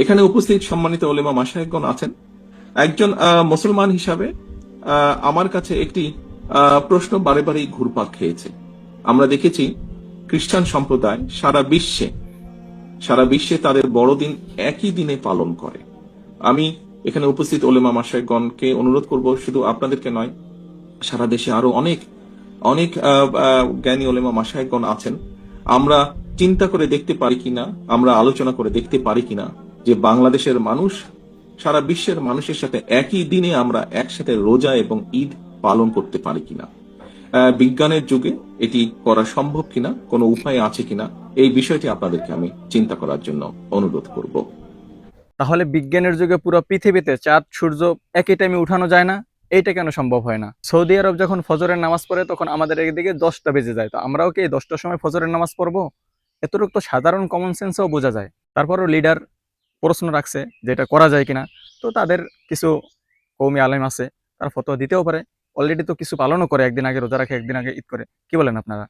এখানে উপস্থিত সম্মানিত ওলেমা মাশায়েখগণ আছেন। একজন মুসলমান হিসাবে আমার কাছে একটি প্রশ্ন বারে বারেই ঘুরপাক খেয়েছে। আমরা দেখেছি খ্রিস্টান সম্প্রদায় সারা বিশ্বে তাদের বড়দিন একই দিনে পালন করে। আমি এখানে উপস্থিত ওলেমা মাশায়েখগণকে অনুরোধ করব, শুধু আপনাদেরকে নয়, সারা দেশে আরো অনেক অনেক জ্ঞানী ওলেমা মাশায়েখগণ আছেন। আমরা চিন্তা করে দেখতে পারি কিনা, আমরা আলোচনা করে দেখতে পারি কিনা যে বাংলাদেশের মানুষ সারা বিশ্বের মানুষের সাথে একই দিনে আমরা একসাথে রোজা এবং ঈদ পালন করতে পারি কিনা, বিজ্ঞানের যুগে এটি করা সম্ভব কিনা, কোনো উপায় আছে কিনা, এই বিষয়টি আপনাদেরকে আমি চিন্তা করার জন্য অনুরোধ করব। তাহলে বিজ্ঞানের যুগে পুরো পৃথিবীতে চাঁদ সূর্য একই টাইমে উঠানো যায় না? এইটা কেন সম্ভব হয় না? সৌদি আরব যখন ফজরের নামাজ পড়ে তখন আমাদের এদিকে 10টা বেজে যায়, তো আমরাও কি এই 10টার সময় ফজরের নামাজ পড়বো? এতটুকু তো সাধারণ কমন সেন্সও বোঝা যায়। তারপরও লিডার প্রশ্ন রাখছে যে এটা করা যায় কিনা। তো তাদের কিছু কওমি আলেম আছে, তারা ফতোয়া দিতেও পারে। অলরেডি তো কিছু পালনও করে, একদিন আগে রোজা রাখে, একদিন আগে ঈদ করে। কি বলেন আপনারা?